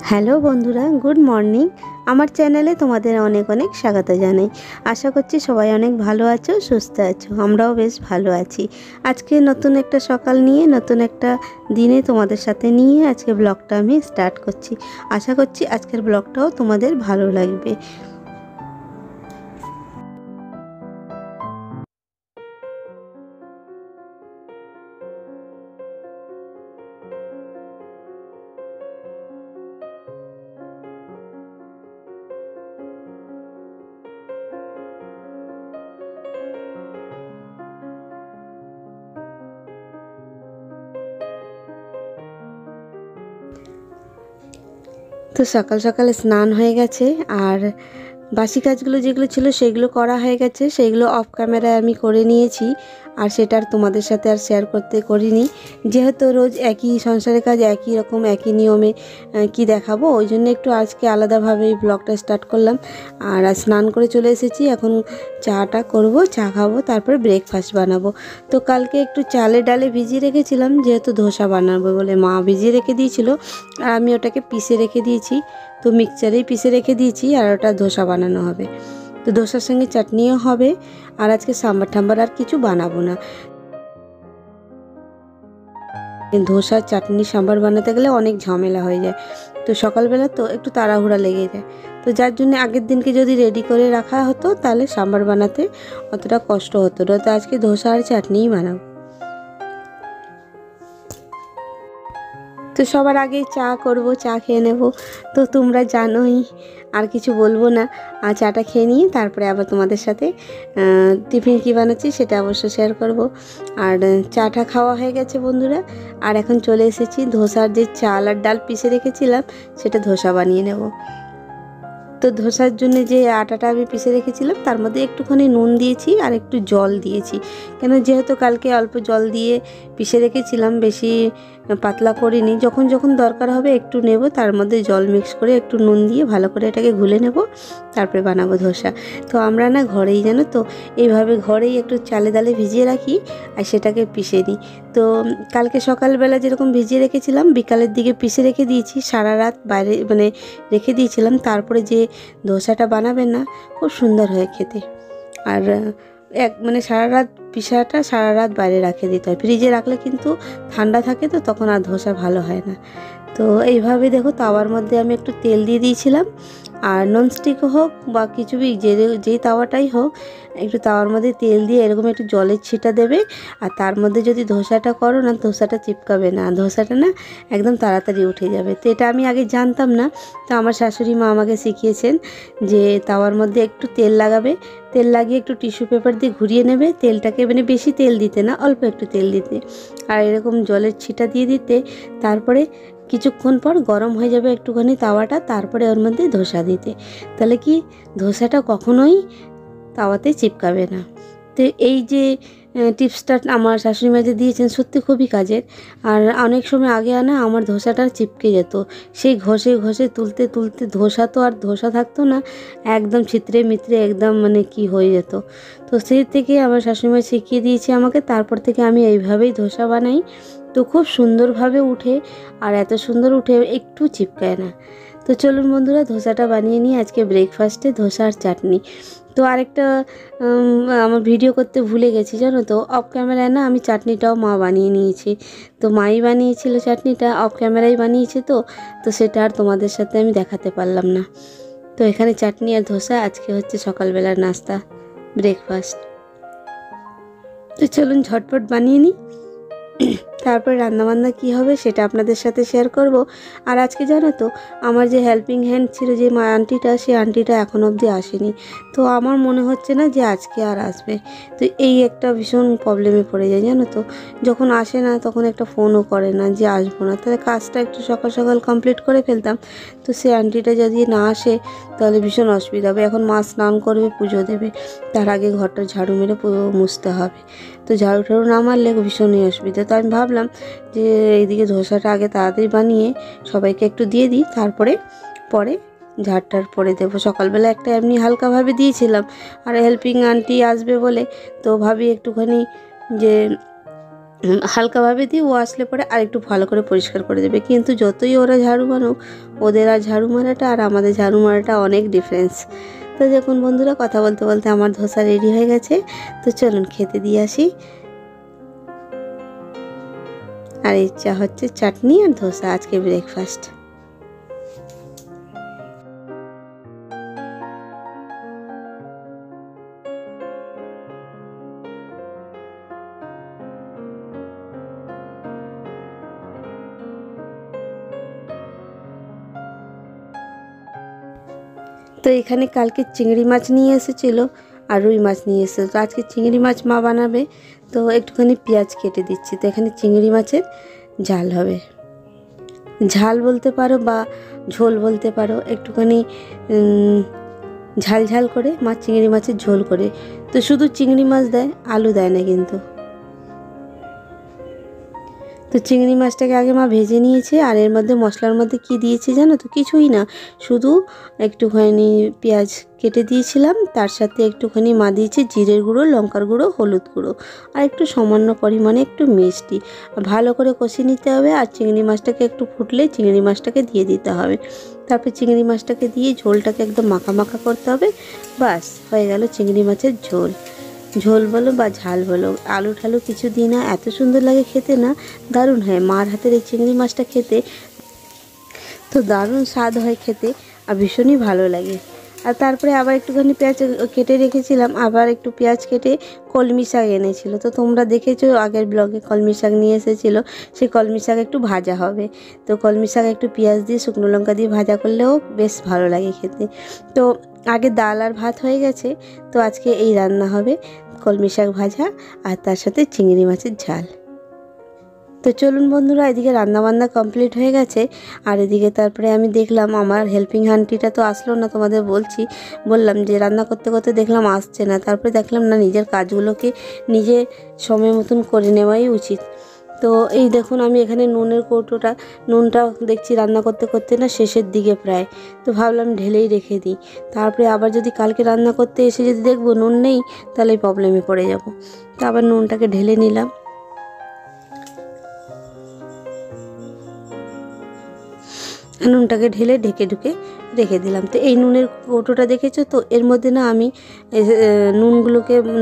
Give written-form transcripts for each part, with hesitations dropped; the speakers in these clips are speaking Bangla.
হ্যালো বন্ধুরা, গুড মর্নিং। আমার চ্যানেলে তোমাদের অনেক অনেক স্বাগত জানাই। আশা করছি সবাই অনেক ভালো আছো, সুস্থ আছো। আমরাও বেশ ভালো আছি। আজকে নতুন একটা সকাল নিয়ে, নতুন একটা দিনে তোমাদের সাথে নিয়ে আজকে ব্লগটা আমি স্টার্ট করছি। আশা করছি আজকের ব্লগটাও তোমাদের ভালো লাগবে। তো সকাল সকালে স্নান হয়ে গেছে, আর বাসি কাজগুলো যেগুলো ছিল সেগুলো করা হয়ে গেছে। সেইগুলো অফ ক্যামেরায় আমি করে নিয়েছি, আর সেটা আর তোমাদের সাথে আর শেয়ার করিনি। যেহেতু রোজ একই সংসারের কাজ, একই রকম একই নিয়মে কি দেখাবো, ওই জন্য একটু আজকে আলাদাভাবে এই ব্লগটা স্টার্ট করলাম। আর স্নান করে চলে এসেছি, এখন চাটা করব, চা খাবো, তারপরে ব্রেকফাস্ট বানাবো। তো কালকে একটু চালে ডালে ভিজিয়ে রেখেছিলাম, যেহেতু ধোসা বানাবো বলে মা ভিজিয়ে রেখে দিয়েছিল, আর আমি ওটাকে পিষে রেখে দিয়েছি। তো মিক্সচারেই পিষে রেখে দিয়েছি, আর ওটা ধোসা বানানো হবে। তো ধোসার সঙ্গে চাটনিও হবে। আর আজকে সাম্বার ঠাম্বার আর কিছু বানাবো না। ধোসা, চাটনি, সাম্বার বানাতে গেলে অনেক ঝামেলা হয়ে যায়। তো সকালবেলা তো একটু তাড়াহুড়া লেগে যায়। তো যার জন্য আগের দিনকে যদি রেডি করে রাখা হতো, তাহলে সাম্বার বানাতে অতটা কষ্ট হতো না। তো আজকে ধোসা আর চাটনিই বানাবো। তো সবার আগে চা করব, চা খেয়ে নেব। তো তোমরা জানোই, আর কিছু বলবো না। আর চাটা খেয়ে নিয়ে তারপরে আবার তোমাদের সাথে টিফিন কী বানাচ্ছি সেটা অবশ্য শেয়ার করব। আর চাটা খাওয়া হয়ে গেছে বন্ধুরা। আর এখন চলে এসেছি ধোসার যে চাল আর ডাল পিষে রেখেছিলাম, সেটা ধোসা বানিয়ে নেব। তো ধোসার জন্য যে আটাটা আমি পিষে রেখেছিলাম, তার মধ্যে একটুখানি নুন দিয়েছি আর একটু জল দিয়েছি। কেন, যেহেতু কালকে অল্প জল দিয়ে পিষে রেখেছিলাম, বেশি পাতলা করিনি। যখন যখন দরকার হবে একটু নেব, তার মধ্যে জল মিক্স করে একটু নুন দিয়ে ভালো করে এটাকে ঘুলে নেব, তারপরে বানাবো ধোসা। তো আমরা না ঘরেই, জানো তো, এইভাবে ঘরেই একটু চালে ডালে ভিজিয়ে রাখি, আর সেটাকে পিষে নিই। তো কালকে সকালবেলা যেরকম ভিজিয়ে রেখেছিলাম, বিকালের দিকে পিষে রেখে দিয়েছি, সারা রাত বাইরে মানে রেখে দিয়েছিলাম। তারপরে যে ধোসাটা বানাবেন না, খুব সুন্দর হয় খেতে। আর সারা রাত পিসাটা সারা রাত বাইরে রাখে দিতে হয়। ফ্রিজে রাখলে কিন্তু ঠান্ডা থাকে, তো তখন আর ধোসা ভালো হয় না। তো এইভাবে দেখো, তাওয়ার মধ্যে আমি একটু তেল দিয়ে দিয়েছিলাম। আর ননস্টিক হোক বা কিছু যেই তাওয়াটাই হোক, একটু তাওয়ার মধ্যে তেল দিয়ে এরকম একটু জলের ছিটা দেবে। আর তার মধ্যে যদি ধোসাটা করো না, ধোসাটা চিপকাবে না, ধোসাটা না একদম তাড়াতাড়ি উঠে যাবে। তো এটা আমি আগে জানতাম না। তো আমার শাশুড়ি মা আমাকে শিখিয়েছেন যে তাওয়ার মধ্যে একটু তেল লাগাবে, তেল লাগিয়ে একটু টিস্যু পেপার দিয়ে ঘুরিয়ে নেবে তেলটাকে, বেশি তেল দিতে না, অল্প একটু তেল দিতে, আর এরকম জলের ছিটা দিয়ে দিতে। তারপরে কিছুক্ষণ পর গরম হয়ে যাবে একটুখানি তাওয়াটা, তারপরে ওর মধ্যে ধোসা দিতে। তাহলে কি, ধোসাটা কখনোই তাওয়াতে চিপকাবে না। তো এই যে টিপসটা আমার শাশুড়ি মা যে দিয়েছেন, সত্যি খুবই কাজের। আর অনেক সময় আগে আনা আমার ধোসাটা চিপকে যেত, সেই ঘষে ঘষে তুলতে তুলতে ধোসা তো আর ধোসা থাকতো না, একদম ছিত্রে মিত্রে একদম কি হয়ে যেত। তো সেই থেকে আমার শাশুড়ি মা শিখিয়ে দিয়েছে আমাকে, তারপর থেকে আমি এইভাবেই ধোসা বানাই। তো খুব সুন্দরভাবে উঠে, আর এত সুন্দর উঠে, একটু চিপকায় না। তো চলুন বন্ধুরা, ধোসাটা বানিয়ে নিই আজকে ব্রেকফাস্টে, ধোসা আর চাটনি। তো আরেকটা আমার ভিডিও করতে ভুলে গেছি, জানো তো, অফ ক্যামেরায় না আমি চাটনিটাও মা বানিয়ে নিয়েছি। তো মাই বানিয়েছিল চাটনিটা, অফ ক্যামেরায় বানিয়েছে। তো সেটা আর তোমাদের সাথে আমি দেখাতে পারলাম না। তো এখানে চাটনি আর ধোসা আজকে হচ্ছে সকালবেলার নাস্তা, ব্রেকফাস্ট। তো চলুন ঝটপট বানিয়ে নিই, তারপর রান্নাবান্না কী হবে সেটা আপনাদের সাথে শেয়ার করব। আর আজকে জানো তো, আমার যে হেল্পিং হ্যান্ড ছিল, যে মা আন্টিটা, সেই আন্টিটা এখন অবধি আসেনি। তো আমার মনে হচ্ছে না যে আজকে আর আসবে। তো এই একটা ভীষণ প্রবলেমে পড়ে যায়, জানো তো, যখন আসে না তখন একটা ফোনও করে না যে আসবো না, তাহলে কাজটা একটু সকাল সকাল কমপ্লিট করে ফেলতাম। তো সেই আন্টিটা যদি না আসে, তাহলে ভীষণ অসুবিধা হবে। এখন মা স্নান করবে, পুজো দেবে, তার আগে ঘরটা ঝাড়ু মেরে মুছতে হবে। তো ঝাড়ু টাড়ু না মারলে ভীষণই অসুবিধা। তো আমি ভাবলাম যে এইদিকে ধোসাটা আগে তাড়াতাড়ি বানিয়ে সবাইকে একটু দিয়ে দিই, তারপরে পরে ঝাড়টার পরে দেবো। সকালবেলা একটা এমনি হালকাভাবে দিয়েছিলাম, আর হেল্পিং আন্টি আসবে বলে তো ভাবি একটুখানি যে হালকাভাবে দিয়ে ও আসলে পরে আর একটু ভালো করে পরিষ্কার করে দেবে। কিন্তু যতই ওরা ঝাড়ু মারুক, ওদের আর ঝাড়ু মারাটা আর আমাদের ঝাড়ু মারাটা অনেক ডিফারেন্স। তো দেখুন বন্ধুরা, কথা বলতে বলতে আমার ধোসা রেডি হয়ে গেছে। তো চলুন খেতে দিয়ে আসি। আর এই চা হচ্ছে চাটনি আর ধোসা, আজকে ব্রেকফাস্ট। তো এখানে কালকে চিংড়ি মাছ নিয়ে এসেছিলো আর রুই মাছ নিয়ে এসেছিলো। তো আজকে চিংড়ি মাছ মা বানাবে, তো একটুখানি পেঁয়াজ কেটে দিচ্ছি। তো এখানে চিংড়ি মাছের ঝাল হবে, ঝাল বলতে পারো বা ঝোল বলতে পারো, একটুখানি ঝাল ঝাল করে মা চিংড়ি মাছের ঝোল করে। তো শুধু চিংড়ি মাছ দেয়, আলু দেয় না কিন্তু। তো চিংড়ি মাছটাকে আগে মা ভেজে নিয়েছে, আর এর মধ্যে মশলার মধ্যে কি দিয়েছে জানো তো? কিছুই না, শুধু একটুখানি পেঁয়াজ কেটে দিয়েছিলাম, তার সাথে একটুখানি মা দিয়েছে জিরের গুঁড়ো, লঙ্কার গুঁড়ো, হলুদ গুঁড়ো, আর একটু সামান্য পরিমাণে একটু মিষ্টি। ভালো করে কষিয়ে নিতে হবে, আর চিংড়ি মাছটাকে একটু ফুটলে চিংড়ি মাছটাকে দিয়ে দিতে হবে। তারপর চিংড়ি মাছটাকে দিয়ে ঝোলটাকে একদম মাখা মাখা করতে হবে। বাস হয়ে গেল চিংড়ি মাছের ঝোল। ঝোল বলো বা ঝাল বলো, আলু ঠালু কিছু দিই না, এত সুন্দর লাগে খেতে না, দারুণ হয়। মার হাতের এই চিংড়ি মাছটা খেতে তো দারুণ স্বাদ হয় খেতে, আর ভীষণই ভালো লাগে। আর তারপরে আবার একটুখানি পেঁয়াজ কেটে রেখেছিলাম, আবার একটু পেঁয়াজ কেটে কলমি শাক এনেছিল। তো তোমরা দেখেছো আগের ব্লগে কলমি শাক নিয়ে এসেছিলো, সেই কলমি শাক একটু ভাজা হবে। তো কলমি শাক একটু পেঁয়াজ দিয়ে শুকনো লঙ্কা দিয়ে ভাজা করলেও বেশ ভালো লাগে খেতে। তো আগে ডাল আর ভাত হয়ে গেছে, তো আজকে এই রান্না হবে, কলমি শাক ভাজা আর তার সাথে চিংড়ি মাছের ঝাল। তো চলুন বন্ধুরা, এদিকে রান্নাবান্না কমপ্লিট হয়ে গেছে, আর এদিকে তারপরে আমি দেখলাম আমার হেল্পিং হ্যান্ডটিটা তো আসলো না, তোমাদের বললাম যে রান্না করতে করতে দেখলাম আসছে না। তারপরে দেখলাম না, নিজের কাজগুলোকে নিজে সময় মতন করে নেওয়াই উচিত। তো এই দেখুন, আমি এখানে নুনটা দেখছি রান্না করতে করতে না শেষের দিকে প্রায়, তো ভাবলাম ঢেলেই রেখে দিই। তারপরে আবার যদি কালকে রান্না করতে এসে যদি দেখবো নুন নেই, তাহলে প্রবলেমে পড়ে যাব। তো আবার নুনটাকে ঢেলে নিলাম। নুনটাকে ঢেলে ঢেকে ঢুকে রেখে দিলাম। তো এই নুনের কৌটোটা দেখেছো তো, এর মধ্যে না আমি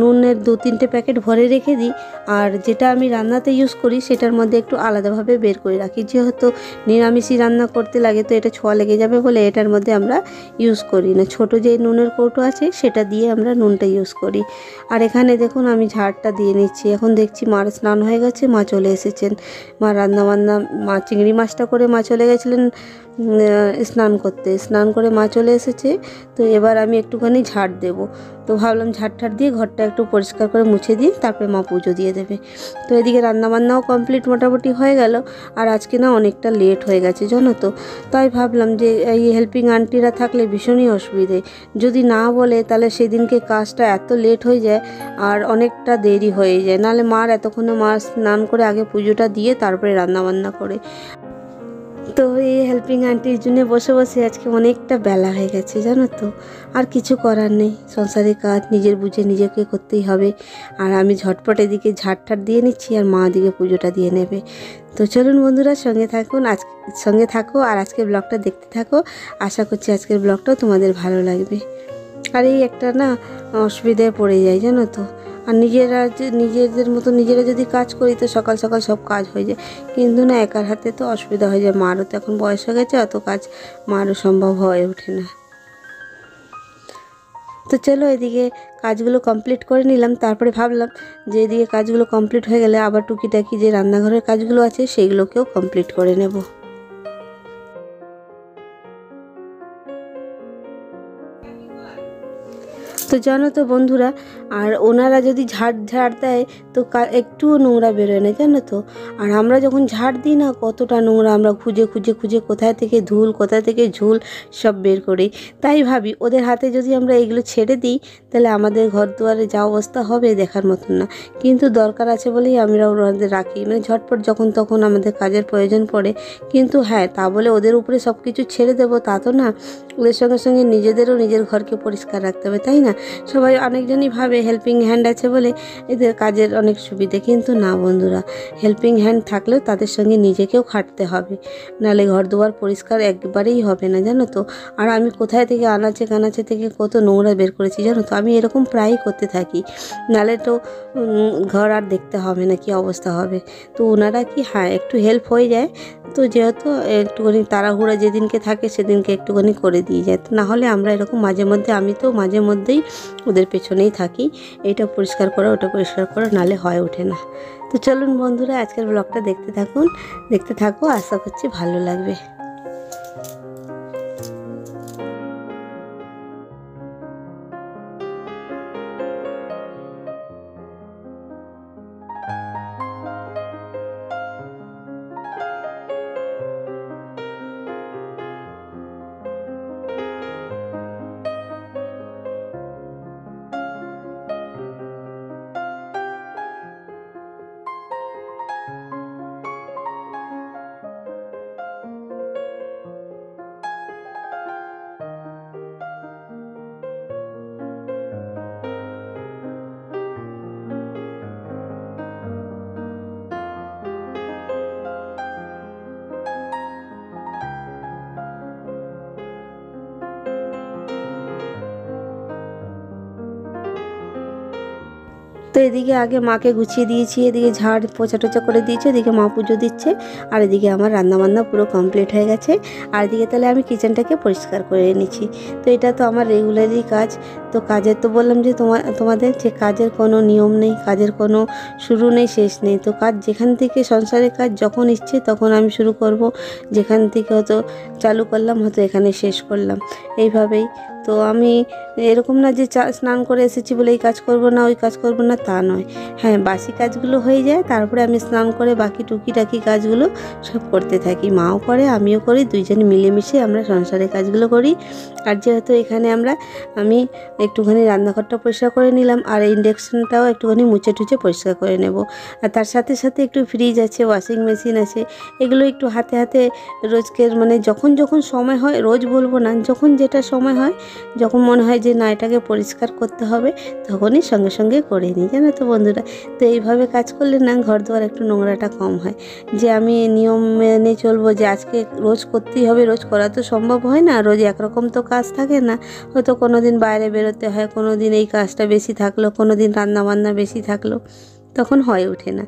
নুনের 2-3টে প্যাকেট ভরে রেখে দিই, আর যেটা আমি রান্নাতে ইউজ করি সেটার মধ্যে একটু আলাদাভাবে বের করে রাখি। যেহেতু নিরামিষই রান্না করতে লাগে, তো এটা ছোঁয়া লেগে যাবে বলে এটার মধ্যে আমরা ইউজ করি না। ছোটো যে নুনের কৌটো আছে সেটা দিয়ে আমরা নুনটা ইউজ করি। আর এখানে দেখুন আমি ঝাড়টা দিয়ে নিচ্ছি। এখন দেখছি মার স্নান হয়ে গেছে, মা চলে এসেছেন। মা চিংড়ি মাছটা করে মা চলে গেছিলেন স্নান করে মা চলে এসেছে। তো এবার আমি একটুখানি ঝাড় দেব। তো ভাবলাম ঝাড় দিয়ে ঘরটা একটু পরিষ্কার করে মুছে দিয়ে তারপরে মা পুজো দিয়ে দেবে। তো এদিকে রান্নাবান্নাও কমপ্লিট মোটামুটি হয়ে গেল, আর আজকে না অনেকটা লেট হয়ে গেছে জানো তো। তাই ভাবলাম যে এই হেল্পিং আন্টিরা থাকলে ভীষণই অসুবিধে, যদি না বলে তাহলে সেদিনকে কাজটা এত লেট হয়ে যায় আর অনেকটা দেরি হয়ে যায়। নাহলে মার এতক্ষণে মা স্নান করে আগে পুজোটা দিয়ে তারপরে রান্নাবান্না করে। তো এই হেল্পিং আন্টির জন্য বসে বসে আজকে অনেকটা বেলা হয়ে গেছে জানো তো। আর কিছু করার নেই, সংসারের কাজ নিজের বুঝে নিজেকে করতেই হবে। আর আমি ঝটপট এদিকে ঝাড় দিয়ে নিচ্ছি, আর মা দিকে পুজোটা দিয়ে নেবে। তো চলুন বন্ধুরা, সঙ্গে থাকো আর আজকের ব্লগটা দেখতে থাকো। আশা করছি আজকের ব্লগটাও তোমাদের ভালো লাগবে। আর এই একটা না অসুবিধায় পড়ে যায় জানো তো। আর নিজেদের মতো নিজেরা যদি কাজ করি তো সকাল সকাল সব কাজ হয়ে যায়, কিন্তু না একার হাতে তো অসুবিধা হয়ে যায়। মারও তো এখন বয়স হয়ে গেছে, অত কাজ মারও সম্ভব হয়ে ওঠে না। তো চলো এদিকে কাজগুলো কমপ্লিট করে নিলাম। তারপরে ভাবলাম যে এদিকে কাজগুলো কমপ্লিট হয়ে গেলে আবার টুকিটাকি যে রান্নাঘরের কাজগুলো আছে সেইগুলোকেও কমপ্লিট করে নেব। তো জানো তো বন্ধুরা, আর ওনারা যদি ঝাড় দেয় তো একটুও নোংরা বেরোয় না জানো তো। আর আমরা যখন ঝাড় দিই না, কতটা নোংরা আমরা খুঁজে কোথায় থেকে ধুল কোথায় থেকে ঝুল সব বের করি। তাই ভাবি ওদের হাতে যদি আমরা এগুলো ছেড়ে দিই তাহলে আমাদের ঘর দুয়ারে যা অবস্থা হবে দেখার মতন না। কিন্তু দরকার আছে বলেই আমরা ওনাদের রাখি, মানে ঝটপট যখন তখন আমাদের কাজের প্রয়োজন পড়ে। কিন্তু হ্যাঁ, তা বলে ওদের উপরে সব কিছু ছেড়ে দেবো তা তো না, ওদের সঙ্গে সঙ্গে নিজেদেরও নিজের ঘরকে পরিষ্কার রাখতে হবে, তাই না? সবাই অনেকজনই ভাবে হেল্পিং হ্যান্ড আছে বলে এদের কাজের অনেক সুবিধে, কিন্তু না বন্ধুরা, হেল্পিং হ্যান্ড থাকলেও তাদের সঙ্গে নিজেকেও খাটতে হবে, নাহলে ঘর দুয়ার পরিষ্কার একবারেই হবে না, জানো তো। আর আমি কোথায় থেকে আনাচে কানাচে থেকে কত নোংরা বের করেছি জানো তো, আমি এরকম প্রায়ই করতে থাকি, নাহলে তো ঘর আর দেখতে হবে না কি অবস্থা হবে। তো ওনারা কি, হ্যাঁ একটু হেল্প হয়ে যায়, তো যেহেতু একটুখানি তাড়াহুড়া যেদিনকে থাকে সেদিনকে একটুখানি করে দিয়ে যায়, তো নাহলে আমরা এরকম মাঝে মধ্যে, আমি তো মাঝে মধ্যেই ওদের পেছনেই থাকি, এটা পরিষ্কার করো ওটা পরিষ্কার করো, নাহলে হয়ে ওঠে না। তো চলুন বন্ধুরা, আজকের ব্লগটা দেখতে থাকো, আশা করছি ভালো লাগবে। তো এদিকে আগে মাকে গুছিয়ে দিয়েছি, এদিকে ঝাড় পোছা টোচা করে দিয়েছে, এদিকে মা পুজো দিচ্ছে, আর এদিকে আমার রান্নাবান্না পুরো কমপ্লিট হয়ে গেছে। আর এদিকে তাহলে আমি কিচেনটাকে পরিষ্কার করে এনেছি। তো এটা তো আমার রেগুলারই কাজ। তো কাজের তো বললাম যে তোমাদের যে কাজের কোনো নিয়ম নেই, কাজের কোনো শুরু নেই শেষ নেই। তো কাজ যেখান থেকে, সংসারের কাজ যখন ইচ্ছে তখন আমি শুরু করব, যেখান থেকে হয়তো চালু করলাম হয়তো এখানে শেষ করলাম, এইভাবেই। তো আমি এরকম না যে স্নান করে এসেছি বলে এই কাজ করব না ওই কাজ করব না, তা নয়। হ্যাঁ, বাসি কাজগুলো হয়ে যায়, তারপরে আমি স্নান করে বাকি টুকিটাকি কাজগুলো সব করতে থাকি। মাও করে আমিও করি, দুইজনে মিলেমিশে আমরা সংসারের কাজগুলো করি। আর যেহেতু এখানে আমি একটুখানি রান্নাঘরটা পরিষ্কার করে নিলাম, আর ইন্ডাকশনটাও একটুখানি মুছে টুচে পরিষ্কার করে নেব। আর তার সাথে সাথে একটু ফ্রিজ আছে, ওয়াশিং মেশিন আছে, এগুলো একটু হাতে হাতে রোজকের, মানে যখন যখন সময় হয়, রোজ বলবো না, যখন যেটা সময় হয়, যখন মনে হয় যে না এটাকে পরিষ্কার করতে হবে, তখনই সঙ্গে সঙ্গে করে নিই, জানো তো বন্ধুরা। তো এইভাবে কাজ করলে না ঘর দুয়ার একটু নোংরাটা কম হয়। যে আমি নিয়ম মেনে চলবো যে আজকে রোজ করতেই হবে, রোজ করা তো সম্ভব হয় না, রোজ একরকম তো কাজ থাকে না, হয়তো কোনো দিন বাইরে বেরোতে হয়, কোনো দিন এই কাজটা বেশি থাকলো, কোনো দিন রান্নাবান্না বেশি থাকলো, তখন হয়ে ওঠে না।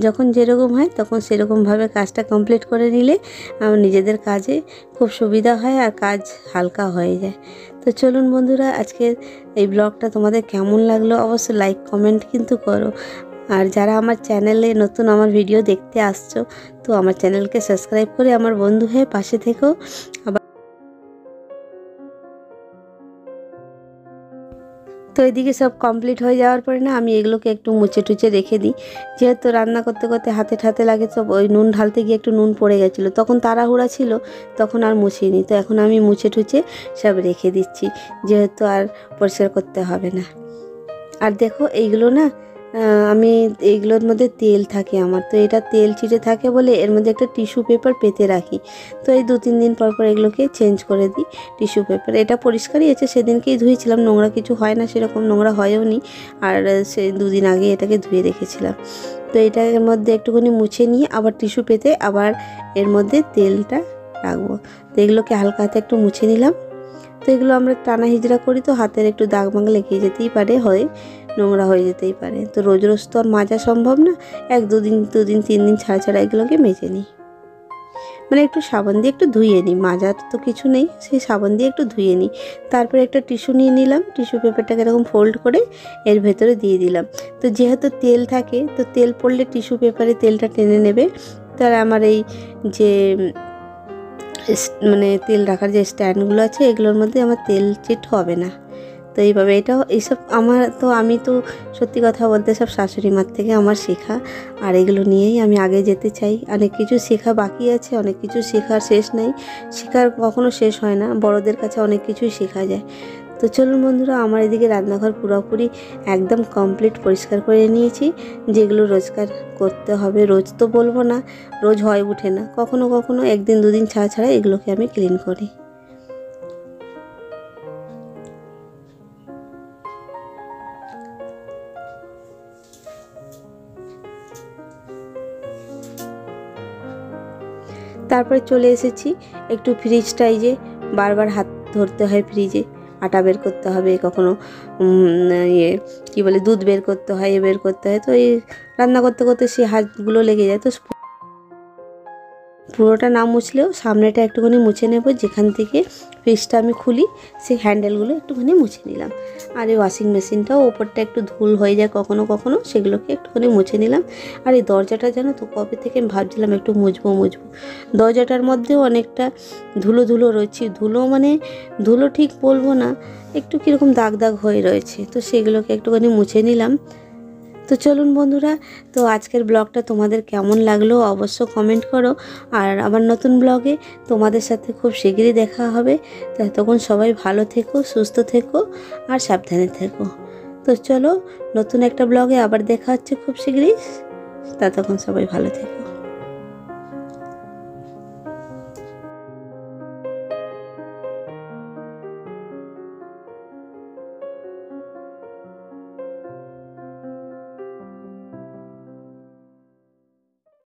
যখন যেরকম হয় তখন সেরকমভাবে কাজটা কমপ্লিট করে নিলে আমার নিজেদের কাজে খুব সুবিধা হয় আর কাজ হালকা হয়ে যায়। তো চলুন বন্ধুরা, আজকের এই ব্লগটা তোমাদের কেমন লাগলো অবশ্যই লাইক কমেন্ট কিন্তু করো। আর যারা আমার চ্যানেলে নতুন আমার ভিডিও দেখতে আসছো, তো আমার চ্যানেলকে সাবস্ক্রাইব করে আমার বন্ধু হয়ে পাশে থেকো। তো এদিকে সব কমপ্লিট হয়ে যাওয়ার পরে না আমি এগুলোকে একটু মুছে টুচে রেখে দিই, যেহেতু রান্না করতে করতে হাতে ঠাতে লাগে, সব ওই নুন ঢালতে গিয়ে একটু নুন পড়ে গেছিলো, তখন তাড়াহুড়া ছিল, তখন আর মুছিনি। তো এখন আমি মুছে টুচে সব রেখে দিচ্ছি, যেহেতু আর পরিষ্কার করতে হবে না। আর দেখো এইগুলো না, আমি এইগুলোর মধ্যে তেল থাকে আমার, তো এটা তেল ছিটে থাকে বলে এর মধ্যে একটা টিস্যু পেপার পেতে রাখি। তো এই 2-3 দিন পর পর এগুলোকে চেঞ্জ করে দিই টিস্যু পেপার। এটা পরিষ্কারই আছে, সেদিনকেই ধুয়েছিলাম, নোংরা কিছু হয় না, সেরকম নোংরা হয়ও নি। আর সে 2 দিন আগে এটাকে ধুয়ে রেখেছিলাম। তো এটার মধ্যে একটুখানি মুছে নিয়ে আবার টিস্যু পেতে আবার এর মধ্যে তেলটা রাখবো। তো এগুলোকে হালকা হাতে একটু মুছে নিলাম। তো এগুলো আমরা টানা হিজড়া করি, তো হাতের একটু দাগ মাগ লেগে যেতেই পারে, হয় নোংরা হয়ে যেতেই পারে। তো রোজ রোজ তো আর মাজা সম্ভব না, 1-2 দিন 3 দিন ছাড়া ছাড়া এগুলোকে মেজে নিই, মানে একটু সাবান দিয়ে একটু ধুয়ে নিই, মাজার তো কিছু নেই, সেই সাবান দিয়ে একটু ধুয়ে নিই। তারপরে একটা টিস্যু নিয়ে নিলাম, টিস্যু পেপারটাকে এরকম ফোল্ড করে এর ভেতরে দিয়ে দিলাম। তো যেহেতু তেল থাকে, তো তেল পড়লে টিস্যু পেপারে তেলটা টেনে নেবে। তার আমার এই যে মানে তেল রাখার যে স্ট্যান্ডগুলো আছে, এগুলোর মধ্যে আমার তেল চিট হবে না। তো এইভাবে এইসব আমি তো সত্যি কথা বলতে সব শাশুড়ি মার থেকে আমার শেখা, আর এগুলো নিয়েই আমি আগে যেতে চাই। অনেক কিছু শেখা বাকি আছে, অনেক কিছু শেখার শেষ নেই, শেখার কখনো শেষ হয় না, বড়দের কাছে অনেক কিছুই শেখা যায়। তো চলুন বন্ধুরা, আমার এদিকে রান্নাঘর পুরোপুরি একদম কমপ্লিট পরিষ্কার করে নিয়েছি। যেগুলো রোজকার করতে হবে, রোজ তো বলবো না, রোজ হয়ে ওঠে না, কখনো কখনো 1-2 দিন ছাড়া ছাড়া এগুলোকে আমি ক্লিন করি। তারপরে চলে এসেছি একটু ফ্রিজটাই, যে বারবার হাত ধরতে হয় ফ্রিজে, আটা বের করতে হবে, কখনো কী বলে দুধ বের করতে হয়, বের করতে হয়, তো এই রান্না করতে করতে সেই হাতগুলো লেগে যায়। তো পুরোটা না মুছলেও সামনেটা একটুখানি মুছে নেব, যেখান থেকে ফ্রিজটা আমি খুলি সেই হ্যান্ডেলগুলো একটুখানি মুছে নিলাম। আর এই ওয়াশিং মেশিনটাও ওপরটা একটু ধুল হয়ে যায় কখনো কখনো, সেগুলোকে একটুখানি মুছে নিলাম। আর এই দরজাটা জানো তো কবে থেকে আমি ভাবছিলাম একটু মুছবো, দরজাটার মধ্যেও অনেকটা ধুলো ধুলো রয়েছে, ধুলো মানে ধুলো ঠিক বলবো না, একটু কীরকম দাগ দাগ হয়ে রয়েছে, তো সেগুলোকে একটুখানি মুছে নিলাম। তো চলুন বন্ধুরা, তো আজকের ব্লগটা তোমাদের কেমন লাগলো অবশ্য কমেন্ট করো। আর আবার নতুন ব্লগে তোমাদের সাথে খুব শীঘ্রই দেখা হবে। তো তখন সবাই ভালো থেকো, সুস্থ থেকো আর সাবধানে থেকো। তো চলো, নতুন একটা ব্লগে আবার দেখা হচ্ছে খুব শীঘ্রই। তখন সবাই ভালো থেকো।